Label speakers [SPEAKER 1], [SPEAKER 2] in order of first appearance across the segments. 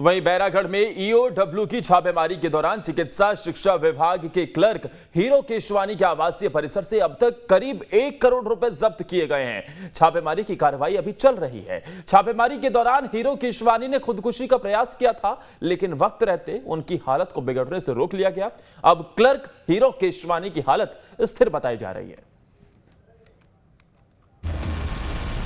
[SPEAKER 1] वहीं बैरागढ़ में ईओडब्ल्यू की छापेमारी के दौरान चिकित्सा शिक्षा विभाग के क्लर्क हीरो केशवानी के आवासीय परिसर से अब तक करीब 1 करोड़ रुपए जब्त किए गए हैं। छापेमारी की कार्रवाई अभी चल रही है। छापेमारी के दौरान हीरो केशवानी ने खुदकुशी का प्रयास किया था, लेकिन वक्त रहते उनकी हालत को बिगड़ने से रोक लिया गया। अब क्लर्क हीरो केशवानी की हालत स्थिर बताई जा रही है।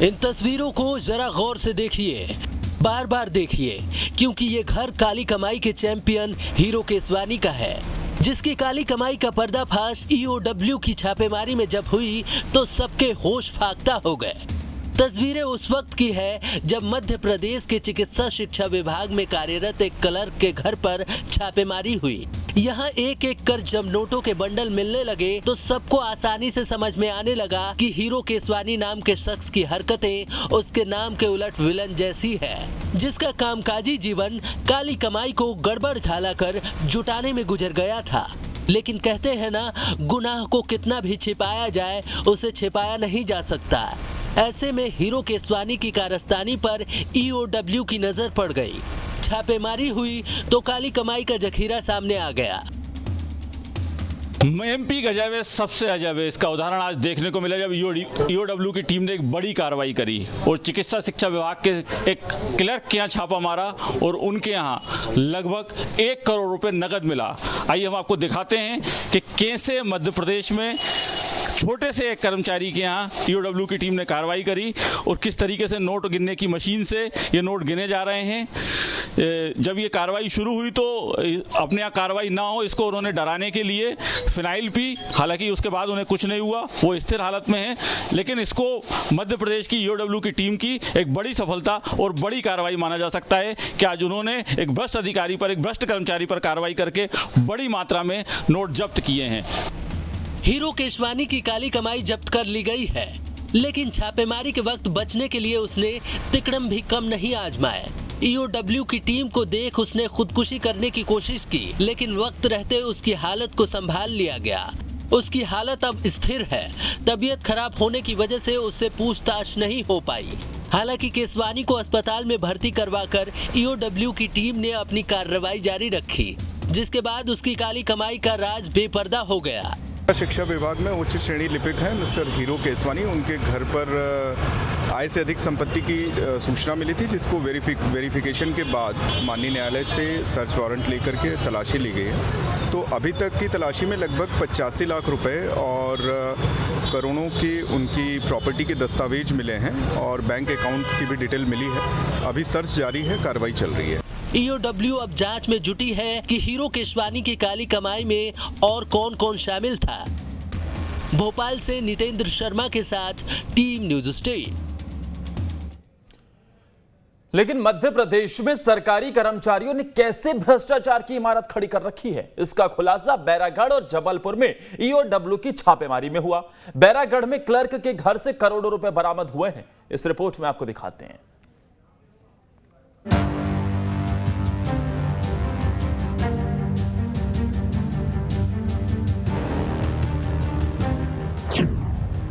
[SPEAKER 2] इन तस्वीरों को जरा गौर से देखिए, बार बार देखिए, क्योंकि ये घर काली कमाई के चैंपियन हीरो केशवानी का है, जिसकी काली कमाई का पर्दाफाश ईओडब्ल्यू की छापेमारी में जब हुई तो सबके होश फाख्ता हो गए। तस्वीरें उस वक्त की है जब मध्य प्रदेश के चिकित्सा शिक्षा विभाग में कार्यरत एक क्लर्क के घर पर छापेमारी हुई। यहाँ एक एक कर जब नोटों के बंडल मिलने लगे तो सबको आसानी से समझ में आने लगा कि हीरो केशवानी नाम के शख्स की हरकतें उसके नाम के उलट विलन जैसी है, जिसका कामकाजी जीवन काली कमाई को गड़बड़ झाला कर जुटाने में गुजर गया था। लेकिन कहते हैं ना, गुनाह को कितना भी छिपाया जाए उसे छिपाया नहीं जा सकता। ऐसे में हीरो केशवानी की कारस्तानी पर ईओडब्ल्यू की नजर पड़ गई। छापेमारी हुई तो काली कमाई का जखीरा सामने आ गया।
[SPEAKER 3] एमपी गजब है, सबसे अजब है। इसका उदाहरण आज देखने को मिला जब ईओडब्ल्यू की टीम ने एक बड़ी कार्रवाई करी और चिकित्सा शिक्षा विभाग के एक क्लर्क के यहाँ छापा मारा और उनके यहाँ लगभग 1 करोड़ रुपए नगद मिला। आइए हम आपको दिखाते हैं कि कैसे मध्य प्रदेश में छोटे से एक कर्मचारी के यहाँ ईओडब्ल्यू की टीम ने कार्रवाई करी और किस तरीके से नोट गिनने की मशीन से ये नोट गिने जा रहे हैं। जब ये कार्रवाई शुरू हुई तो अपने यहाँ कार्रवाई ना हो इसको उन्होंने डराने के लिए फिनाइल पी, हालांकि उसके बाद उन्हें कुछ नहीं हुआ, वो स्थिर हालत में है। लेकिन इसको मध्य प्रदेश की ईओडब्ल्यू की टीम की एक बड़ी सफलता और बड़ी कार्रवाई माना जा सकता है कि आज उन्होंने एक भ्रष्ट अधिकारी पर, एक भ्रष्ट कर्मचारी पर कार्रवाई करके बड़ी मात्रा में नोट जब्त किए हैं।
[SPEAKER 2] हीरो केशवानी की काली कमाई जब्त कर ली गई है, लेकिन छापेमारी के वक्त बचने के लिए उसने तिकड़म भी कम नहीं आजमाए। ईओडब्ल्यू की टीम को देख उसने खुदकुशी करने की कोशिश की, लेकिन वक्त रहते उसकी हालत को संभाल लिया गया। उसकी हालत अब स्थिर है। तबीयत खराब होने की वजह से उससे पूछताछ नहीं हो पाई। हालांकि केशवानी को अस्पताल में भर्ती करवाकर ईओडब्ल्यू की टीम ने अपनी कार्रवाई जारी रखी, जिसके बाद उसकी काली कमाई का राज बेपर्दा हो गया।
[SPEAKER 4] शिक्षा विभाग में उच्च श्रेणी लिपिक हैं मिस्टर हीरो केशवानी। उनके घर पर आय से अधिक संपत्ति की सूचना मिली थी, जिसको वेरिफिकेशन के बाद माननीय न्यायालय से सर्च वारंट लेकर के तलाशी ली गई है। तो अभी तक की तलाशी में लगभग 85 लाख रुपए और करोड़ों की उनकी प्रॉपर्टी के दस्तावेज मिले हैं और बैंक अकाउंट की भी डिटेल मिली है। अभी सर्च जारी है, कार्रवाई चल रही है।
[SPEAKER 2] ईओडब्ल्यू अब जांच में जुटी है कि हीरो केशवानी की काली कमाई में और कौन कौन शामिल था। भोपाल से नितेंद्र शर्मा के साथ टीम न्यूज़ स्टेट।
[SPEAKER 1] लेकिन मध्य प्रदेश में सरकारी कर्मचारियों ने कैसे भ्रष्टाचार की इमारत खड़ी कर रखी है, इसका खुलासा बैरागढ़ और जबलपुर में ईओडब्ल्यू की छापेमारी में हुआ। बैरागढ़ में क्लर्क के घर से करोड़ों रुपए बरामद हुए हैं। इस रिपोर्ट में आपको दिखाते हैं।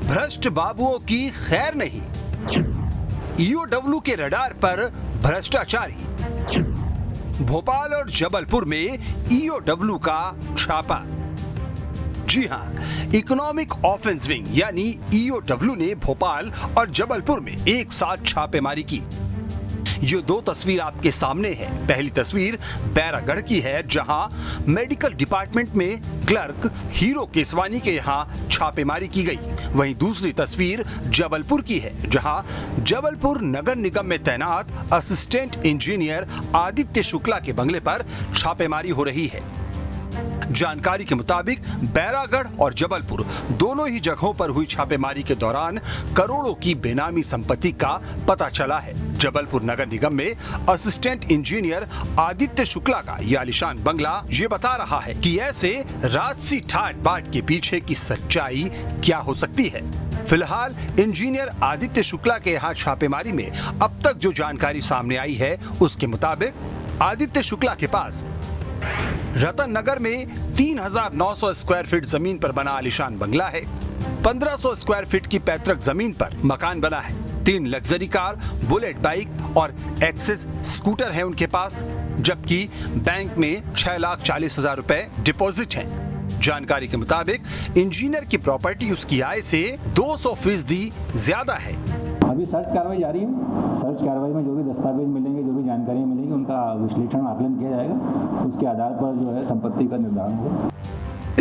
[SPEAKER 5] भ्रष्ट बाबुओं की खैर नहीं। ईओडब्ल्यू के रडार पर भ्रष्टाचारी। भोपाल और जबलपुर में ईओडब्ल्यू का छापा। जी हां, इकोनॉमिक ऑफेंस विंग यानी ईओडब्ल्यू ने भोपाल और जबलपुर में एक साथ छापेमारी की। ये दो तस्वीर आपके सामने है। पहली तस्वीर बैरागढ़ की है, जहां मेडिकल डिपार्टमेंट में क्लर्क हीरो केशवानी के यहां छापेमारी की गई। वहीं दूसरी तस्वीर जबलपुर की है, जहां जबलपुर नगर निगम में तैनात असिस्टेंट इंजीनियर आदित्य शुक्ला के बंगले पर छापेमारी हो रही है। जानकारी के मुताबिक बैरागढ़ और जबलपुर दोनों ही जगहों पर हुई छापेमारी के दौरान करोड़ों की बेनामी संपत्ति का पता चला है। जबलपुर नगर निगम में असिस्टेंट इंजीनियर आदित्य शुक्ला का यह आलीशान बंगला ये बता रहा है कि ऐसे राजसी ठाट बाट के पीछे की सच्चाई क्या हो सकती है। फिलहाल इंजीनियर आदित्य शुक्ला के यहाँ छापेमारी में अब तक जो जानकारी सामने आई है, उसके मुताबिक आदित्य शुक्ला के पास रतन नगर में 3,900 स्क्वायर फीट जमीन पर बना आलीशान बंगला है। 1,500 स्क्वायर फीट की पैतृक जमीन पर मकान बना है। 3 लग्जरी कार, बुलेट बाइक और एक्सेस स्कूटर है उनके पास। जबकि बैंक में 6,40,000 रुपए डिपॉजिट हैं। जानकारी के मुताबिक इंजीनियर की प्रॉपर्टी उसकी आय से 200% ज्यादा है।
[SPEAKER 6] अभी सर्च कार्रवाई जारी है। सर्च कार्रवाई में जो भी दस्तावेज मिलेंगे, जो भी जानकारियां मिलेंगी, उनका विश्लेषण आकलन किया जाएगा। उसके आधार पर जो है संपत्ति का निर्धारण होगा।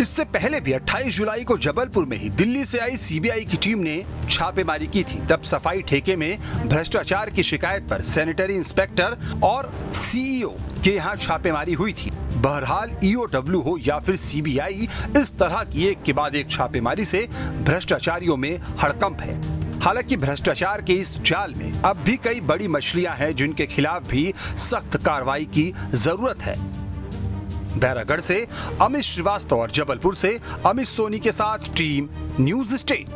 [SPEAKER 5] इससे पहले भी 28 जुलाई को जबलपुर में ही दिल्ली से आई सीबीआई की टीम ने छापेमारी की थी। तब सफाई ठेके में भ्रष्टाचार की शिकायत पर सैनिटरी इंस्पेक्टर और सीईओ के यहाँ छापेमारी हुई थी। बहरहाल ईओडब्ल्यू हो या फिर सीबीआई, इस तरह की एक के बाद एक छापेमारी से भ्रष्टाचारियों में हड़कंप है। हालांकि भ्रष्टाचार के इस जाल में अब भी कई बड़ी मछलियां हैं जिनके खिलाफ भी सख्त कार्रवाई की जरूरत है। बैरागढ़ से अमित श्रीवास्तव और जबलपुर से अमित सोनी के साथ टीम न्यूज स्टेट।